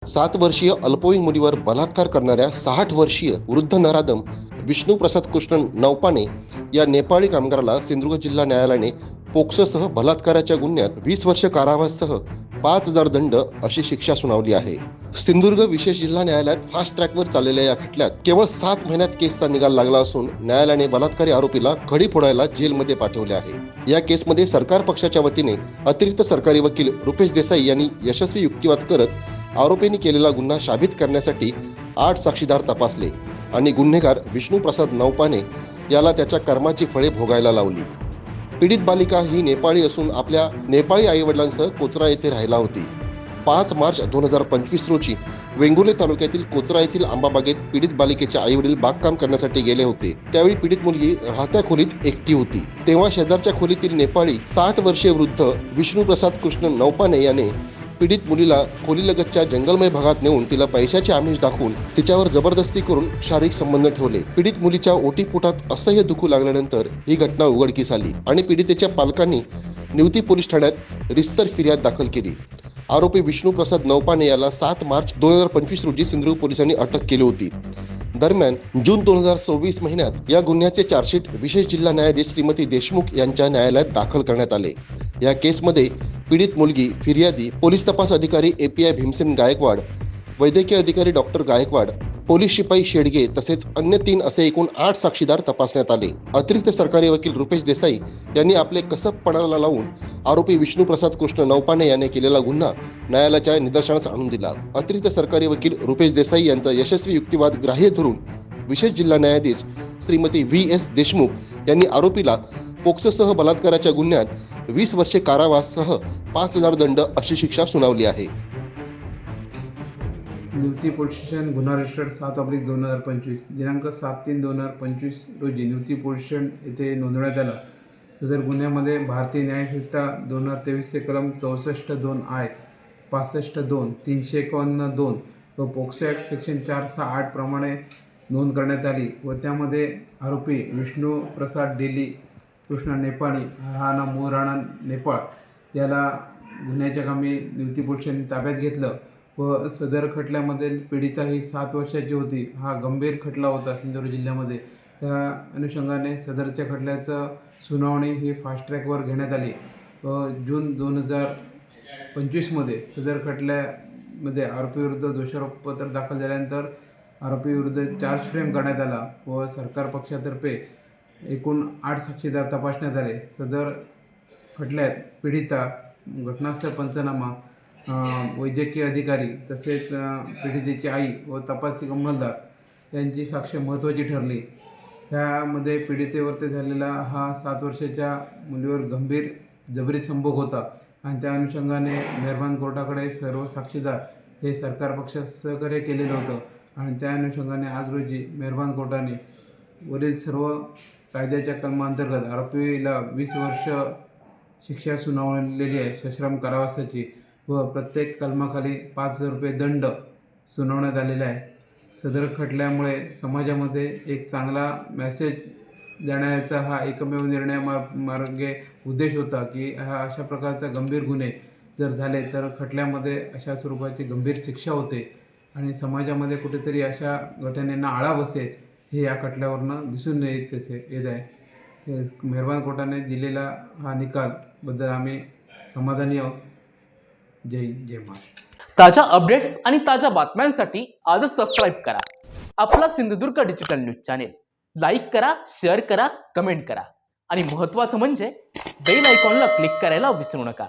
7 वर्षीय अल्पवयीन मुलीवर बलात्कार करणाऱ्या 60 वर्षीय वृद्ध नराधम विष्णू प्रसाद कृष्ण नौपाने या नेपाळी कामगाराला सिंधुदुर्ग जिल्हा न्यायालयाने पोक्सोसह बलात्काराच्या गुन्ह्यात 20 वर्ष कारावासासह 5,000 दंड अशी शिक्षा सुनावली आहे. सिंधुदुर्ग विशेष जिल्हा न्यायालयात फास्ट ट्रॅकवर चाललेल्या या खटल्यात केवळ 7 महिन्यात केसचा निकाल लागला असून न्यायालयाने बलात्कारी आरोपीला खडी फोडायला जेलमध्ये पाठवले आहे. या केसमध्ये सरकार पक्षाच्या वतीने अतिरिक्त सरकारी वकील रुपेश देसाई यांनी यशस्वी युक्तिवाद करत आरोपींनी केलेला गुन्हा साबित करण्यासाठी 8 साक्षीदार तपासले आणि गुन्हेगार विष्णू प्रसाद नौपाने याला त्याच्या कर्माची फळे भोगायला लावली. पीडित बालिका ही नेपाळी असून आपल्या नेपाळी आईवडिलांसह कोचरा येथे राहिला होती. 5 मार्च 2025 रोजी वेंगुर्ले तालुक्यातील कोचरा येथील आंबाबागेत पीडित बालिकेचे आईवडील बागकाम करण्यासाठी गेले होते. त्यावेळी पीडित मुलगी राहत्या खोलीत एकटी होती. तेव्हा शेजारच्या खोलीतील नेपाळी 60 वर्षीय वृद्ध विष्णू प्रसाद कृष्ण नौपाने याने पीडित मुलीला खोलीलगतच्या जंगलमय भागात नेऊन तिला पैशाचे आमिष दाखवून तिच्यावर जबरदस्ती करून शारीरिक संबंध ठेवले. पीडित मुलीच्या ओटीपोटात असह्य दुखू लागल्यानंतर ही घटना उघडकीस आली आणि पीडितेच्या पालकांनी निवती पोलीस ठाण्यात रितसर फिर्याद दाखल केली. आरोपी विष्णू प्रसाद नौपाने याला 7 मार्च 2025 रोजी सिंधुदुर्ग पोलिसांनी अटक केली होती. दरम्यान जून 2026 महिन्यात या गुन्ह्याचे चार्जशीट विशेष जिल्हा न्यायाधीश श्रीमती देशमुख यांच्या न्यायालयात दाखल करण्यात आले. या केसमध्ये पीडित मुलगी, फिर्यादी, पोलीस तपास अधिकारी API भीमसेन गायकवाड, वैद्यकीय अधिकारी डॉक्टर गायकवाड, पोलीस शिपाई शेडगे तसेच अन्य 3 असे एकूण 8 साक्षीदार तपासण्यात आले. अतिरिक्त सरकारी वकील रुपेश देसाई यांनी आपले कसब पणाला लावून आरोपी विष्णू प्रसाद कृष्ण नौपाने याने केलेला गुन्हा न्यायालयाच्या निदर्शनास आणून दिला. अतिरिक्त सरकारी वकील रुपेश देसाई यांचा यशस्वी युक्तिवाद ग्राह्य धरून विशेष जिल्हा न्यायाधीश श्रीमती VS देशमुख यांनी आरोपीला पोक्सोसह बलात्काराच्या गुन्ह्यात 20 वर्षे कारावासासह 5,000 दंड अशी शिक्षा सुनावली आहे. निवती पोलीस स्टेशन गुन्हा रजिस्टर 7/2025 दिनांक 7/3/2025 रोजी निवती पोलीस स्टेशन येथे नोंदवण्यात आला. सदर गुन्ह्यामध्ये भारतीय न्याय संहिता 2023 चे कलम 64(2)I, 65(2), 351(2) व पोक्सो ॲक्ट सेक्शन 468 प्रमाणे नोंद करण्यात आली व त्यामध्ये आरोपी विष्णू प्रसाद डेली कृष्ण नेपाळी राहणा मूळ राहणा नेपाळ याला गुन्ह्याच्या कामी निवती पोलीस स्टेशनने ताब्यात घेतलं व सदर खटल्यामधील पीडिता ही 7 वर्षाची होती. हा गंभीर खटला होता सिंधुदुर्ग जिल्ह्यामध्ये. त्या अनुषंगाने सदरच्या खटल्याचं सुनावणी ही फास्ट ट्रॅकवर घेण्यात आली व जून 2025मध्ये सदर खटल्यामध्ये आरोपीविरुद्ध दोषारोपपत्र दाखल झाल्यानंतर आरोपीविरुद्ध चार्ज फ्रेम करण्यात आला व सरकार पक्षातर्फे एकूण 8 साक्षीदार तपासण्यात आले. सदर खटल्यात पीडिता, घटनास्थळ पंचनामा, वैद्यकीय अधिकारी तसेच पीडितेची आई व तपासी अंमलदार यांची साक्ष महत्त्वाची ठरली. ह्यामध्ये पीडितेवरती झालेला हा 7 वर्षाच्या मुलीवर गंभीर जबरी संभोग होता आणि त्या अनुषंगाने मेहरबान कोर्टाकडे सर्व साक्षीदार हे सरकार पक्षात सहकार्य केलेलं होतं आणि त्या अनुषंगाने आज रोजी मेहरबान कोर्टाने वरील सर्व कायद्याच्या कलमांतर्गत आरोपीला 20 वर्ष शिक्षा सुनावलेली आहे सश्रम कारावासाची व प्रत्येक कलमाखाली 5,000 रुपये दंड सुनावण्यात आलेला आहे. सदर खटल्यामुळे समाजामध्ये एक चांगला मेसेज देण्याचा हा एकमेव निर्णय मार्गे उद्देश होता की अशा प्रकारचा गंभीर गुन्हे जर झाले तर खटल्यामध्ये अशा स्वरूपाची गंभीर शिक्षा होते आणि समाजामध्ये कुठेतरी अशा घटनेंना आळा बसेल हे या खटल्यावरनं दिसून येत आहे. मेहरबान कोर्टाने दिलेला हा निकाल बद्दल आम्ही समाधानी आहोत. जय महाराष्ट्र. ताज्या अपडेट्स आणि ताज्या बातम्यांसाठी आजच सबस्क्राईब करा आपला Sindhudurg digital news channel. Like करा, शेअर करा, कमेंट करा आणि महत्त्वाचं म्हणजे बेल आयकॉनला क्लिक करायला विसरू नका.